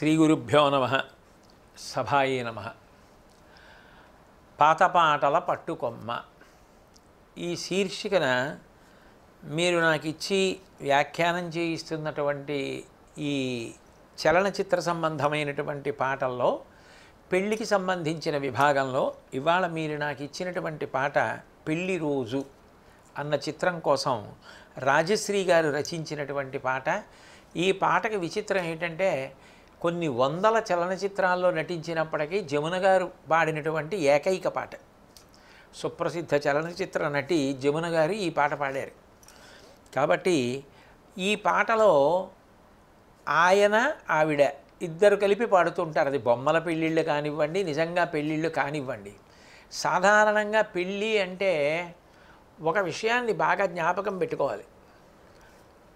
శ్రీగురుభ్యో నమః. సభాయే నమః. పాతపాటల పట్టుకొమ్మ ఈ శీర్షికన మీరు నాకు ఇచ్చి వ్యాఖ్యానం చేయిస్తున్నటువంటి ఈ చలనచిత్ర సంబంధమైనటువంటి పాటల్లో పెళ్ళికి సంబంధించిన విభాగంలో ఇవాళ మీరు నాకు ఇచ్చినటువంటి పాట పెళ్ళి రోజు అన్న చిత్రం కోసం రాజశ్రీ గారు రచించినటువంటి పాట. ఈ పాటకి విచిత్రం ఏంటంటే కొన్ని వందల చలనచిత్రాల్లో నటించినప్పటికీ జమున గారు పాడినటువంటి ఏకైక పాట. సుప్రసిద్ధ చలనచిత్ర నటి జమున గారు ఈ పాట పాడారు. కాబట్టి ఈ పాటలో ఆయన ఆవిడ ఇద్దరు కలిపి పాడుతుంటారు. అది బొమ్మల పెళ్ళిళ్ళు కానివ్వండి, నిజంగా పెళ్ళిళ్ళు కానివ్వండి. సాధారణంగా పెళ్ళి అంటే ఒక విషయాన్ని బాగా జ్ఞాపకం పెట్టుకోవాలి.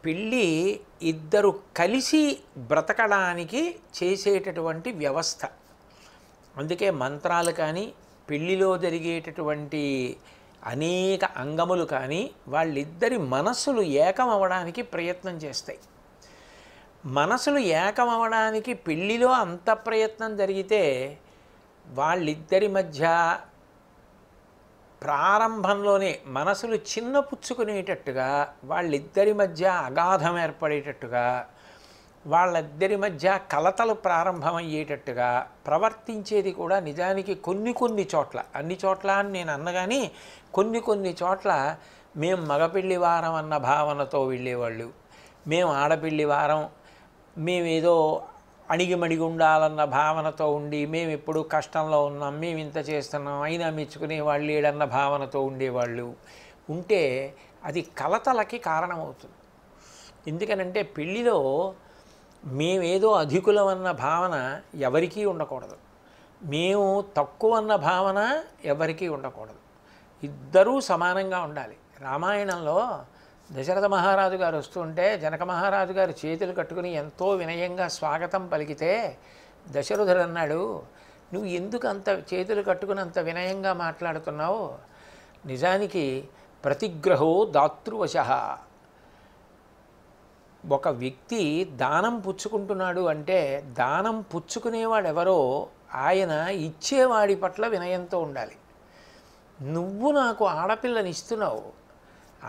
పెళ్ళి ఇద్దరు కలిసి బ్రతకడానికి చేసేటటువంటి వ్యవస్థ. అందుకే మంత్రాలు కానీ పెళ్ళిలో జరిగేటటువంటి అనేక అంగములు కానీ వాళ్ళిద్దరి మనస్సులు ఏకమవడానికి ప్రయత్నం చేస్తాయి. మనసులు ఏకమవడానికి పెళ్ళిలో అంత ప్రయత్నం జరిగితే వాళ్ళిద్దరి మధ్య ప్రారంభంలోనే మనసులు చిన్నపుచ్చుకునేటట్టుగా, వాళ్ళిద్దరి మధ్య అగాధం ఏర్పడేటట్టుగా, వాళ్ళిద్దరి మధ్య కలతలు ప్రారంభమయ్యేటట్టుగా ప్రవర్తించేది కూడా నిజానికి కొన్ని చోట్ల, అన్ని చోట్ల అని నేను అన్నగాని కొన్ని చోట్ల మేము మగపెళ్ళి వారం అన్న భావనతో వెళ్ళేవాళ్ళు, మేము ఆడపిల్లి వారం, మేమేదో అణిగిమణిగి ఉండాలన్న భావనతో ఉండి, మేము ఎప్పుడు కష్టంలో ఉన్నాం, మేము ఇంత చేస్తున్నాం అయినా మెచ్చుకునే వాళ్ళు లేడన్న భావనతో ఉండేవాళ్ళు ఉంటే అది కలతలకి కారణమవుతుంది. ఎందుకనంటే పెళ్ళిలో మేమేదో అధికులం అన్న భావన ఎవరికీ ఉండకూడదు, మేము తక్కువ అన్న భావన ఎవరికీ ఉండకూడదు. ఇద్దరూ సమానంగా ఉండాలి. రామాయణంలో దశరథ మహారాజు గారు వస్తుంటే జనక మహారాజు గారు చేతులు కట్టుకుని ఎంతో వినయంగా స్వాగతం పలికితే దశరథుడు అన్నాడు, నువ్వు ఎందుకు అంత చేతులు కట్టుకుని అంత వినయంగా మాట్లాడుతున్నావు? నిజానికి ప్రతిగ్రహో దాతృవశః. ఒక వ్యక్తి దానం పుచ్చుకుంటున్నాడు అంటే దానం పుచ్చుకునేవాడెవరో ఆయన ఇచ్చేవాడి పట్ల వినయంతో ఉండాలి. నువ్వు నాకు ఆడపిల్లని ఇస్తున్నావు,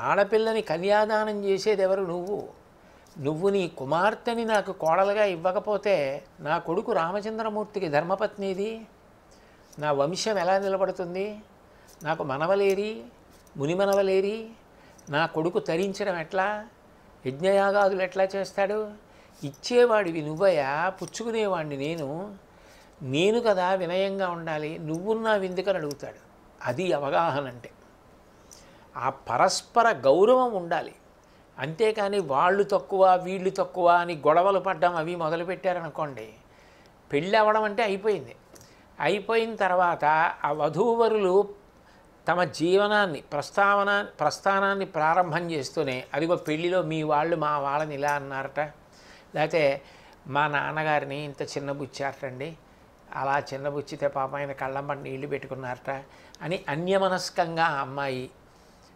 ఆడపిల్లని కన్యాదానం చేసేది ఎవరు? నువ్వు నీ కుమార్తెని నాకు కోడలుగా ఇవ్వకపోతే నా కొడుకు రామచంద్రమూర్తికి ధర్మపత్నిది, నా వంశం ఎలా నిలబడుతుంది? నాకు మనవలేరి, మునిమనవలేరి, నా కొడుకు తరించడం ఎట్లా, యజ్ఞయాగాదులు ఎట్లా చేస్తాడు? ఇచ్చేవాడివి నువ్వయ్యా, పుచ్చుకునేవాడిని నేను కదా వినయంగా ఉండాలి, నువ్వున్నా విందుకని అడుగుతాడు. అది అవగాహన అంటే. ఆ పరస్పర గౌరవం ఉండాలి. అంతేకాని వాళ్ళు తక్కువ వీళ్ళు తక్కువ అని గొడవలు పడ్డం అవి మొదలుపెట్టారనుకోండి, పెళ్ళి అవ్వడం అంటే అయిపోయింది. అయిపోయిన తర్వాత ఆ వధూవరులు తమ జీవనాన్ని ప్రస్థానాన్ని ప్రారంభం చేస్తూనే అదిగో పెళ్ళిలో మీ వాళ్ళు మా వాళ్ళని ఇలా అన్నారట, లేకపోతే మా నాన్నగారిని ఇంత చిన్నబుచ్చారటండి, అలా చిన్నబుచ్చితే పాప ఆయన కళ్ళంబ నీళ్లు పెట్టుకున్నారట అని అన్యమనస్కంగా ఆ అమ్మాయి,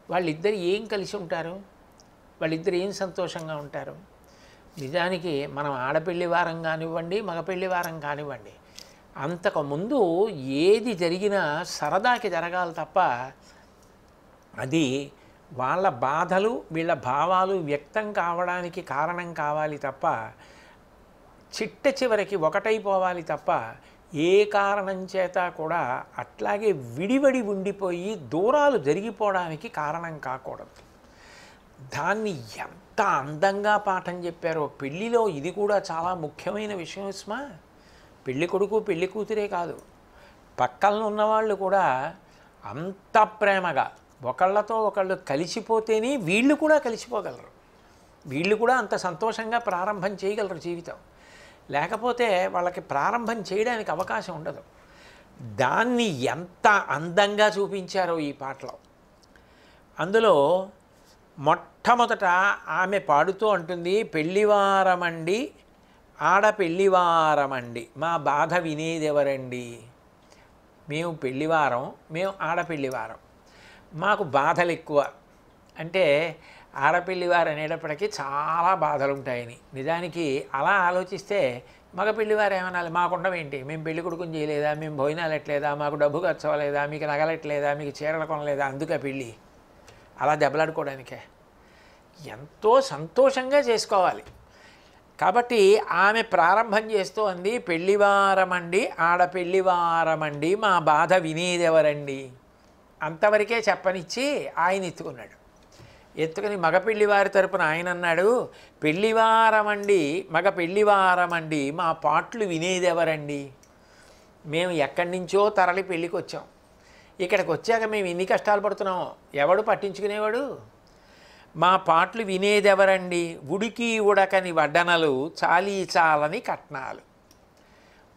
వాళ్ళిద్దరు ఏం కలిసి ఉంటారు? వాళ్ళిద్దరు ఏం సంతోషంగా ఉంటారు? నిజానికి మనం ఆడపెళ్లి వారం కానివ్వండి, మగపెళ్లి వారం కానివ్వండి, అంతకుముందు ఏది జరిగినా సరదాకి జరగాలి తప్ప అది వాళ్ళ బాధలు వీళ్ళ భావాలు వ్యక్తం కావడానికి కారణం కావాలి తప్ప చిట్ట చివరికి ఒకటైపోవాలి తప్ప ఏ కారణం చేత కూడా అట్లాగే విడివడి ఉండిపోయి దూరాలు జరిగిపోవడానికి కారణం కాకూడదు. దాన్ని ఎంత అందంగా పాఠం చెప్పారో పెళ్ళిలో. ఇది కూడా చాలా ముఖ్యమైన విషయం సుమా. పెళ్ళి కొడుకు పెళ్ళి కూతురే కాదు, పక్కన ఉన్నవాళ్ళు కూడా అంత ప్రేమగా ఒకళ్ళతో ఒకళ్ళు కలిసిపోతేనే వీళ్ళు కూడా కలిసిపోగలరు, వీళ్ళు కూడా అంత సంతోషంగా ప్రారంభం చేయగలరు జీవితం. లేకపోతే వాళ్ళకి ప్రారంభం చేయడానికి అవకాశం ఉండదు. దాన్ని ఎంత అందంగా చూపించారో ఈ పాటలో. అందులో మొట్టమొదట ఆమె పాడుతూ అంటుంది, పెళ్ళివారమండి ఆడపెళ్ళివారమండి, మా బాధ వినేదెవరండి? మేము పెళ్ళివారం, మేము ఆడపెళ్ళివారం, మాకు బాధలు ఎక్కువ. అంటే ఆడపిల్లి వారు అనేటప్పటికీ చాలా బాధలు ఉంటాయని. నిజానికి అలా ఆలోచిస్తే మగ పెళ్లివారు ఏమనాలి, మాకుండవేంటి, మేము పెళ్లి కొడుకుని చేయలేదా, మేము భోజనాలు ఎట్లేదా, మాకు డబ్బు ఖర్చు అవ్వలేదా, మీకు నగలెట్లేదా, మీకు చీరలు కొనలేదా, అందుకే పెళ్ళి అలా దెబ్బలాడుకోవడానికే. ఎంతో సంతోషంగా చేసుకోవాలి. కాబట్టి ఆమె ప్రారంభం చేస్తూ అంది, పెళ్లివారమండి ఆడపెళ్లివారమండి మా బాధ వినేదెవరండి. అంతవరకే చెప్పనిచ్చి ఆయన ఎత్తుకున్నాడు. ఎత్తుకుని మగ పెళ్లివారి తరపున ఆయన అన్నాడు, పెళ్లివారమండి మగ పెళ్లివారమండి మా పాటలు వినేదెవరండి. మేము ఎక్కడి నుంచో తరలి పెళ్ళికి వచ్చాం, ఇక్కడికి వచ్చాక మేము ఎన్ని కష్టాలు పడుతున్నామో ఎవడు పట్టించుకునేవాడు. మా పాటలు వినేదెవరండి, ఉడికి ఉడకని వడ్డనలు చాలీ చాలని కట్నాలు.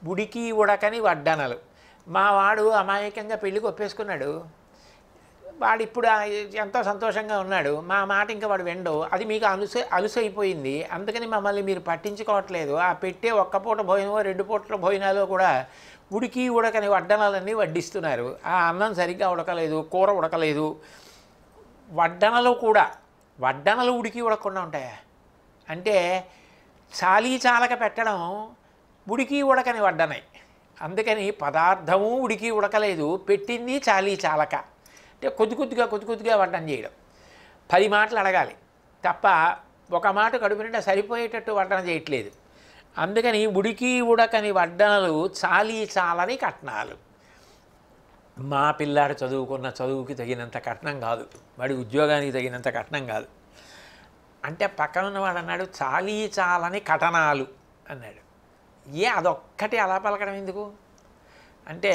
ఉడికి ఉడకని వడ్డనలు. మా వాడు అమాయకంగా పెళ్ళికి ఒప్పేసుకున్నాడు, వాడు ఇప్పుడు ఎంతో సంతోషంగా ఉన్నాడు, మా మాట ఇంకా వాడు వెండు, అది మీకు అలుసైపోయింది, అందుకని మమ్మల్ని మీరు పట్టించుకోవట్లేదు. ఆ పెట్టే ఒక్క పూట భోజనమో 2 పూటల భోజనాలు కూడా ఉడికి ఉడకని వడ్డనలన్నీ వడ్డిస్తున్నారు. ఆ అన్నం సరిగ్గా ఉడకలేదు, కూర ఉడకలేదు. వడ్డనలు కూడా, వడ్డనలు ఉడికి ఉడకకుండా ఉంటాయా అంటే చాలీ చాలక పెట్టడం ఉడికి ఉడకని వడ్డనై. అందుకని పదార్థము ఉడికి ఉడకలేదు, పెట్టింది చాలీ చాలక. అంటే కొద్ది కొద్దిగా వడ్డం చేయడం. 10 మాటలు అడగాలి తప్ప ఒక మాట కడుపు నిండా సరిపోయేటట్టు వడ్డన చేయట్లేదు. అందుకని ఉడికి ఉడకని వడ్డనలు చాలీ చాలని కట్నాలు. మా పిల్లాడు చదువుకున్న చదువుకి తగినంత కట్నం కాదు, వాడి ఉద్యోగానికి తగినంత కట్నం కాదు అంటే పక్కన ఉన్నవాడు అన్నాడు చాలీ చాలని కటనాలు అన్నాడు. అదొక్కటి అలా పలకడం ఎందుకు అంటే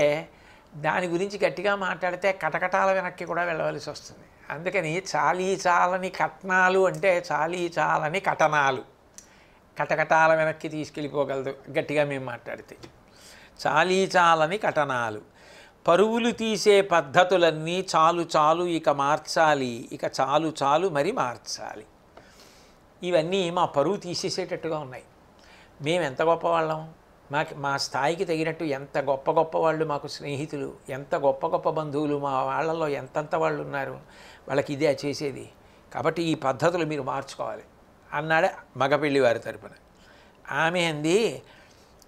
దాని గురించి గట్టిగా మాట్లాడితే కటకటాల వెనక్కి కూడా వెళ్ళవలసి వస్తుంది. అందుకని చాలీ చాలని కట్నాలు అంటే చాలీ చాలని కటనాలు, కటకటాల వెనక్కి తీసుకెళ్ళిపోగలదు గట్టిగా మేము మాట్లాడితే. చాలీ చాలని కటనాలు, పరువులు తీసే పద్ధతులన్నీ చాలు చాలు ఇక మార్చాలి, ఇక చాలు చాలు మరి మార్చాలి. ఇవన్నీ మా పరువు తీసేసేటట్టుగా ఉన్నాయి. మేము ఎంత గొప్పవాళ్ళం, మా స్థాయికి తగినట్టు ఎంత గొప్ప వాళ్ళు మాకు స్నేహితులు, ఎంత గొప్ప బంధువులు, మా వాళ్ళల్లో ఎంతంత వాళ్ళు ఉన్నారు, వాళ్ళకి ఇదే చేసేది. కాబట్టి ఈ పద్ధతులు మీరు మార్చుకోవాలి అన్నాడు మగ పెళ్లివారి తరపున. ఆమె అంది,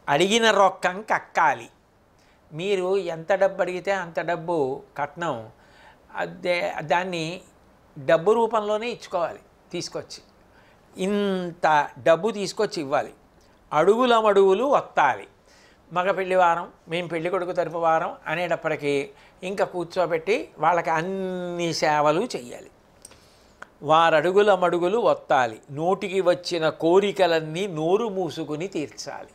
అడిగిన రొక్కం కక్కాలి. మీరు ఎంత డబ్బు అడిగితే అంత డబ్బు కట్నం దాన్ని డబ్బు రూపంలోనే ఇచ్చుకోవాలి. తీసుకొచ్చి ఇంత డబ్బు తీసుకొచ్చి ఇవ్వాలి. అడుగులమడుగులు వత్తాలి. మగ పెళ్లి వారం, మేము పెళ్లి కొడుకు తరపు వారం అనేటప్పటికీ ఇంకా కూర్చోబెట్టి వాళ్ళకి అన్ని సేవలు చెయ్యాలి. వారడుగులమడుగులు వత్తాలి, నోటికి వచ్చిన కోరికలన్నీ నోరు మూసుకుని తీర్చాలి.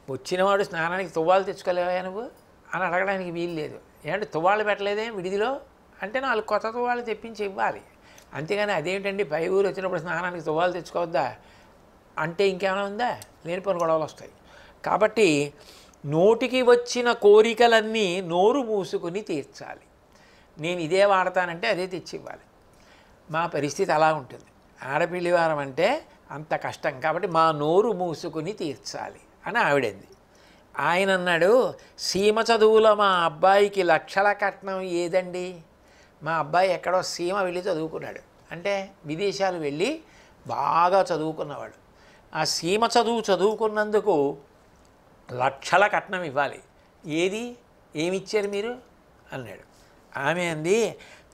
వచ్చినవాడు స్నానానికి తువ్వాలు తెచ్చుకోలేవా నువ్వు అని అడగడానికి వీలు లేదు. ఏంటంటే తువ్వాళ్ళు పెట్టలేదే విడిదిలో అంటే 4 కొత్త తువ్వాళ్ళు తెప్పించి ఇవ్వాలి. అంతేగాని అదేంటండి పై ఊరు వచ్చినప్పుడు స్నానానికి తువ్వాలు తెచ్చుకోవద్దా అంటే ఇంకేమైనా ఉందా, లేనిపోని గొడవలు వస్తాయి. కాబట్టి నోటికి వచ్చిన కోరికలన్నీ నోరు మూసుకుని తీర్చాలి. నేను ఇదే వాడతానంటే అదే తెచ్చి ఇవ్వాలి. మా పరిస్థితి అలా ఉంటుంది. ఆడపిల్లివారం అంటే అంత కష్టం, కాబట్టి మా నోరు మూసుకుని తీర్చాలి అని ఆవిడంది. ఆయన అన్నాడు, సీమ చదువులో మా అబ్బాయికి లక్షల కట్నం ఏదండి. మా అబ్బాయి ఎక్కడో సీమ వెళ్ళి చదువుకున్నాడు, అంటే విదేశాలు వెళ్ళి బాగా చదువుకున్నవాడు. ఆ సీమ చదువుకున్నందుకు లక్షల కట్నం ఇవ్వాలి. ఏమిచ్చారు మీరు అన్నాడు. ఆమె అంది,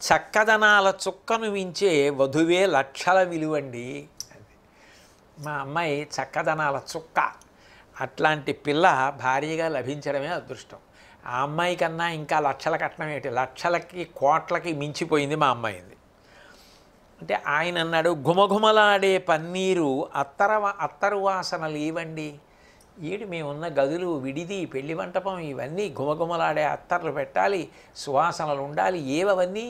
చక్కదనాల చుక్కను మించే వధువే లక్షల విలువండి అంది. మా అమ్మాయి చక్కదనాల చుక్క, అట్లాంటి పిల్ల భారీగా లభించడమే అదృష్టం. ఆ అమ్మాయి కన్నా ఇంకా లక్షల కట్నం ఏంటి, లక్షలకి కోట్లకి మించిపోయింది మా అమ్మాయింది. అంటే ఆయన అన్నాడు, ఘుమఘుమలాడే పన్నీరు అత్తరు వాసనలు ఇవ్వండి. మేమున్న గదులు, విడిది, పెళ్లి మంటపం ఇవన్నీ ఘుమఘుమలాడే అత్తర్లు పెట్టాలి, సువాసనలు ఉండాలి. ఏవన్నీ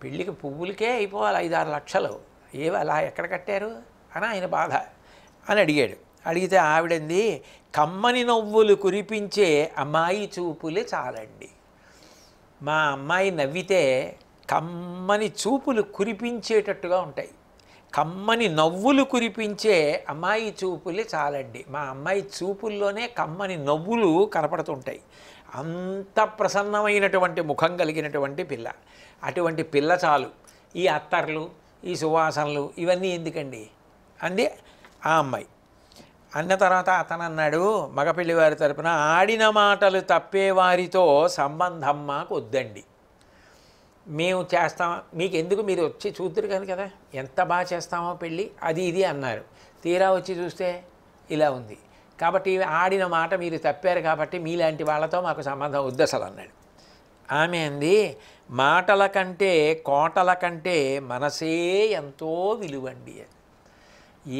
పెళ్ళికి పువ్వులకే అయిపోవాలి 5-6 లక్షలు. అలా ఎక్కడ కట్టారు అని ఆయన బాధ అని అడిగాడు. అడిగితే ఆవిడంది, కమ్మని నవ్వులు కురిపించే అమ్మాయి చూపులే చాలండి. మా అమ్మాయి నవ్వితే కమ్మని చూపులు కురిపించేటట్టుగా ఉంటాయి. కమ్మని నవ్వులు కురిపించే అమ్మాయి చూపులే చాలండి. మా అమ్మాయి చూపుల్లోనే కమ్మని నవ్వులు కనపడుతుంటాయి. అంత ప్రసన్నమైనటువంటి ముఖం కలిగినటువంటి పిల్ల, అటువంటి పిల్ల చాలు. ఈ అత్తర్లు, ఈ సువాసనలు ఇవన్నీ ఎందుకండి అంది ఆ అమ్మాయి. అన్న తర్వాత అతను అన్నాడు మగపిల్లి వారి తరపున, ఆడిన మాటలు తప్పేవారితో సంబంధం మాకు వద్దండి, మేము చేస్తాం, మీకు ఎందుకు, మీరు వచ్చి చూద్దరు కానీ కదా ఎంత బాగా చేస్తామో పెళ్ళి అది ఇది అన్నారు. తీరా వచ్చి చూస్తే ఇలా ఉంది. కాబట్టి ఆడిన మాట మీరు తప్పారు కాబట్టి మీలాంటి వాళ్ళతో మాకు సంబంధం వద్దు అసలు అన్నాడు. ఆమె అంది, మాటల కంటే కోటల కంటే మనసే ఎంతో విలువండి.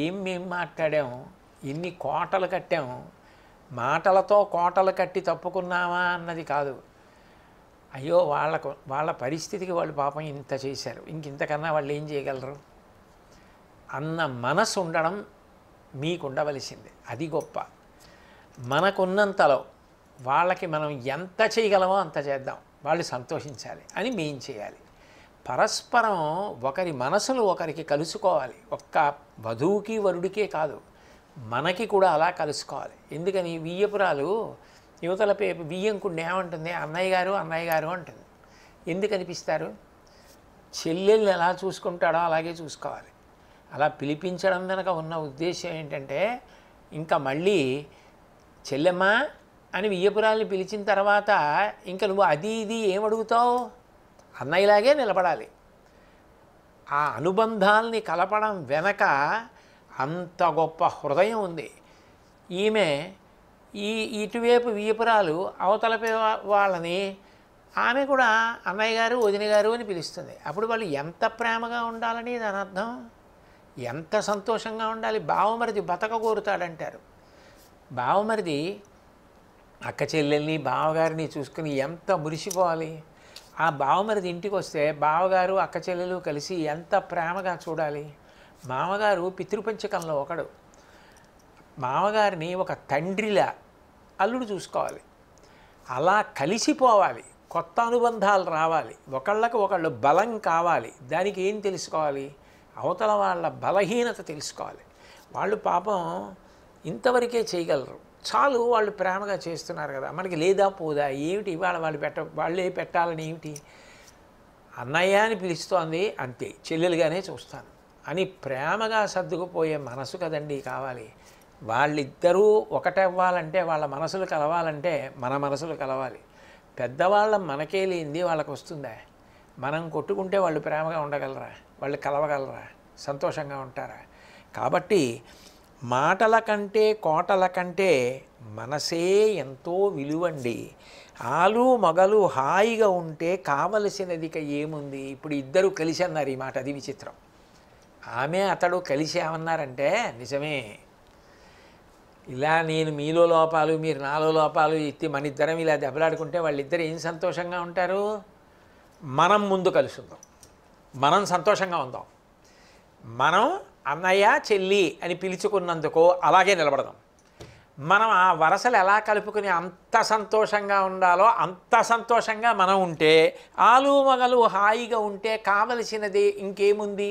ఏం మేము మాట్లాడాము, ఎన్ని కోటలు కట్టాము, మాటలతో కోటలు కట్టి తప్పుకున్నామా అన్నది కాదు. అయ్యో వాళ్ళ పరిస్థితికి వాళ్ళు పాపం ఇంత చేశారు, ఇంతకన్నా వాళ్ళు ఏం చేయగలరు అన్న మనసు ఉండడం మీకు ఉండవలసిందే. అది గొప్ప. మనకున్నంతలో వాళ్ళకి మనం ఎంత చేయగలమో అంత చేద్దాం, వాళ్ళు సంతోషించాలి అని మేం చేయాలి. పరస్పరం ఒకరి మనసులు ఒకరికి కలుసుకోవాలి. ఒక్క వధువుకి వరుడికే కాదు, మనకి కూడా అలా కలుసుకోవాలి. ఎందుకని వియ్యపురాలు యువతల వియ్యంకుండి ఏమంటుంది, అన్నయ్య గారు అన్నయ్య గారు అంటుంది. ఎందుకు అనిపిస్తారు? చెల్లెల్ని ఎలా చూసుకుంటాడో అలాగే చూసుకోవాలి. అలా పిలిపించడం వెనక ఉన్న ఉద్దేశం ఏంటంటే, ఇంకా మళ్ళీ చెల్లెమ్మ అని వియ్యపురాల్ని పిలిచిన తర్వాత ఇంకా నువ్వు అది ఇది ఏమడుగుతావు, అన్నయ్యలాగే నిలబడాలి. ఆ అనుబంధాల్ని కలపడం వెనక అంత గొప్ప హృదయం ఉంది. ఈమె ఇటువైపు వియ్యపురాలు అవతల వాళ్ళని ఆమె కూడా అన్నయ్య గారు వదిన గారు అని పిలుస్తుంది. అప్పుడు వాళ్ళు ఎంత ప్రేమగా ఉండాలని దాని అర్థం, ఎంత సంతోషంగా ఉండాలి. బావమరిది బతక కోరుతాడంటారు. బావమరిది అక్క చెల్లెల్ని బావగారిని చూసుకుని ఎంత మురిసిపోవాలి. ఆ బావమరిది ఇంటికి వస్తే బావగారు అక్క చెల్లెలు కలిసి ఎంత ప్రేమగా చూడాలి. మామగారు పితృపంచకంలో ఒకడు. మామగారిని ఒక తండ్రిలా అల్లుడు చూసుకోవాలి. అలా కలిసిపోవాలి, కొత్త అనుబంధాలు రావాలి, ఒకళ్ళకు ఒకళ్ళు బలం కావాలి. దానికి ఏం తెలుసుకోవాలి, అవతల వాళ్ళ బలహీనత తెలుసుకోవాలి. వాళ్ళు పాపం ఇంతవరకే చేయగలరు, చాలు వాళ్ళు ప్రేమగా చేస్తున్నారు కదా, మనకి లేదా పోదా ఏమిటి ఇవాళ వాళ్ళే పెట్టాలని ఏమిటి, అన్నయ్య అని పిలుస్తోంది అంతే, చెల్లెలుగానే చూస్తాను అని ప్రేమగా సర్దుకుపోయే మనసు కదండి కావాలి. వాళ్ళిద్దరూ ఒకటవ్వాలంటే, వాళ్ళ మనసులు కలవాలంటే మన మనసులు కలవాలి. పెద్దవాళ్ళ మనకే లేనిది వాళ్ళకు వస్తుందా? మనం కొట్టుకుంటే వాళ్ళు ప్రేమగా ఉండగలరా, వాళ్ళు కలవగలరా, సంతోషంగా ఉంటారా? కాబట్టి మాటల కంటే కోటల కంటే మనసే ఎంతో విలువండి. ఆలు మగలు హాయిగా ఉంటే కావలసినదిక ఏముంది. ఇప్పుడు ఇద్దరు కలిసి అన్నారు ఈ మాట, అది విచిత్రం. ఆమె అతడు కలిసి ఏమన్నారంటే, నిజమే, ఇలా నేను మీలో లోపాలు మీరు నాలో లోపాలు ఎత్తి మన ఇద్దరం ఇలా దెబ్బలాడుకుంటే వాళ్ళిద్దరు ఏం సంతోషంగా ఉంటారు. మనం ముందు కలిసి ఉందాం, మనం సంతోషంగా ఉందాం, మనం అన్నయ్య చెల్లి అని పిలుచుకున్నందుకు అలాగే నిలబడదాం. మనం ఆ వరసలు ఎలా కలుపుకుని అంత సంతోషంగా ఉండాలో అంత సంతోషంగా మనం ఉంటే, ఆలు మగలు హాయిగా ఉంటే కావలసినది ఇంకేముంది.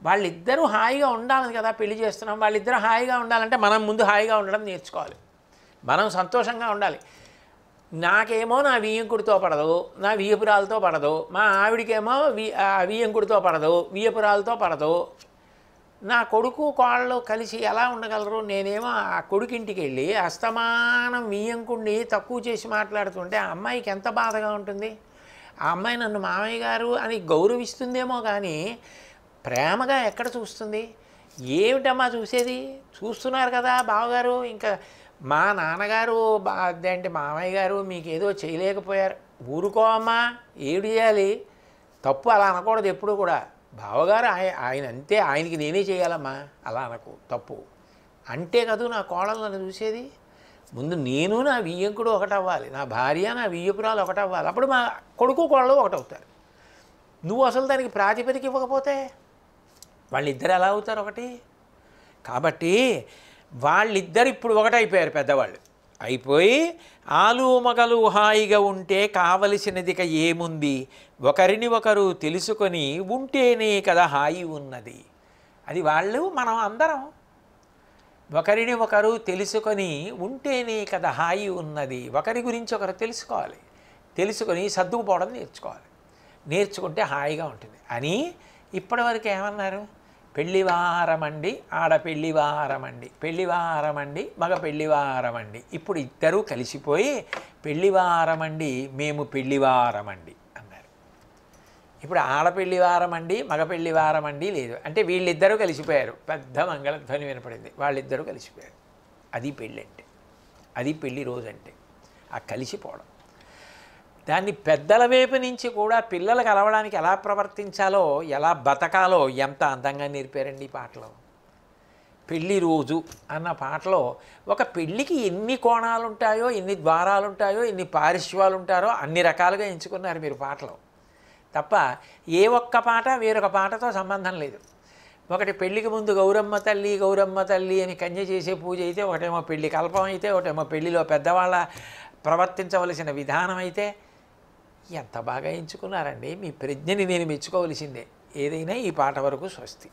వాళ్ళిద్దరూ హాయిగా ఉండాలని కదా పెళ్లి చేస్తున్నాం. వాళ్ళిద్దరూ హాయిగా ఉండాలంటే మనం ముందు హాయిగా ఉండడం నేర్చుకోవాలి, మనం సంతోషంగా ఉండాలి. నాకేమో నా వియ్యంకుడితో పడదు, నా వియ్యపురాలతో పడదు, మా ఆవిడికేమో వియ్యంకుడితో పడదు, వియ్యపురాలతో పడదు. నా కొడుకు కోళ్ళు కలిసి ఎలా ఉండగలరు? నేనేమో ఆ కొడుకింటికి వెళ్ళి అస్తమానం వియ్యంకుడిని తక్కువ చేసి మాట్లాడుతుంటే ఆ అమ్మాయికి ఎంత బాధగా ఉంటుంది. ఆ అమ్మాయి నన్ను మామయ్య గారు అని గౌరవిస్తుందేమో కానీ ప్రేమగా ఎక్కడ చూస్తుంది? ఏమిటమ్మా చూసేది? చూస్తున్నారు కదా బావగారు, ఇంకా మా నాన్నగారు అదేంటి మామయ్య గారు మీకు ఏదో చేయలేకపోయారు, ఊరుకోమ్మా, ఏడు చేయాలి, తప్పు అలా అనకూడదు ఎప్పుడు కూడా. బావగారు ఆయన అంతే, ఆయనకి నేనే చేయాలమ్మా, అలా అనకు, తప్పు అంటే కదూ నా కోడలు నన్ను చూసేది. ముందు నేను నా వియ్యంకుడు ఒకటవ్వాలి, నా భార్య నా వియ్యపురాలు ఒకటవ్వాలి, అప్పుడు మా కొడుకు కోడలు ఒకటవుతారు. నువ్వు అసలు దానికి ప్రాతిపదిక ఇవ్వకపోతే వాళ్ళిద్దరు ఎలా అవుతారు ఒకటి? కాబట్టి వాళ్ళిద్దరు ఇప్పుడు ఒకటైపోయారు, పెద్దవాళ్ళు అయిపోయి ఆలు మగలు హాయిగా ఉంటే కావలసినదిక ఏముంది, ఒకరిని ఒకరు తెలుసుకొని ఉంటేనే కదా హాయి ఉన్నది. అది వాళ్ళు మనం అందరం ఒకరిని ఒకరు తెలుసుకొని ఉంటేనే కదా హాయి ఉన్నది. ఒకరి గురించి ఒకరు తెలుసుకోవాలి, తెలుసుకొని సర్దుకుపోవడం నేర్చుకోవాలి, నేర్చుకుంటే హాయిగా ఉంటుంది అని ఇప్పటివరకు ఏమన్నారు? పెళ్లివారమండి ఆడపెళ్లివారమండి, పెళ్లివారమండి మగ పెళ్లివారమండి. ఇప్పుడు ఇద్దరూ కలిసిపోయి పెళ్లివారమండి మేము పెళ్లివారమండి అన్నారు. ఇప్పుడు ఆడపెళ్లివారమండి మగ పెళ్లివారమండి లేదు, అంటే వీళ్ళిద్దరూ కలిసిపోయారు. పెద్ద మంగళధ్వని వినపడింది, వాళ్ళిద్దరూ కలిసిపోయారు. అది పెళ్ళి అంటే, అది పెళ్లి రోజు అంటే ఆ కలిసిపోవడం. దాన్ని పెద్దల వైపు నుంచి కూడా పిల్లలకు అలవడానికి ఎలా ప్రవర్తించాలో, ఎలా బతకాలో ఎంత అందంగా నేర్పారండి ఈ పాటలో. పెళ్లి రోజు అన్న పాటలో ఒక పెళ్ళికి ఎన్ని కోణాలు ఉంటాయో, ఎన్ని ద్వారాలు ఉంటాయో, ఎన్ని పారిశ్వాలు ఉంటారో అన్ని రకాలుగా ఎంచుకున్నారు మీరు పాటలో. తప్ప ఏ ఒక్క పాట వేరొక పాటతో సంబంధం లేదు. ఒకటి పెళ్లికి ముందు గౌరమ్మ తల్లి గౌరమ్మ తల్లి అని కన్య చేసే పూజ అయితే, ఒకటేమో పెళ్లి కల్పం అయితే, ఒకటేమో పెళ్లిలో పెద్దవాళ్ళ ప్రవర్తించవలసిన విధానం అయితే. ఎంత బాగా ఎంచుకున్నారండి, మీ ప్రజ్ఞని నేను మెచ్చుకోవలసిందే. ఏదైనా ఈ పాట వరకు స్వస్తి.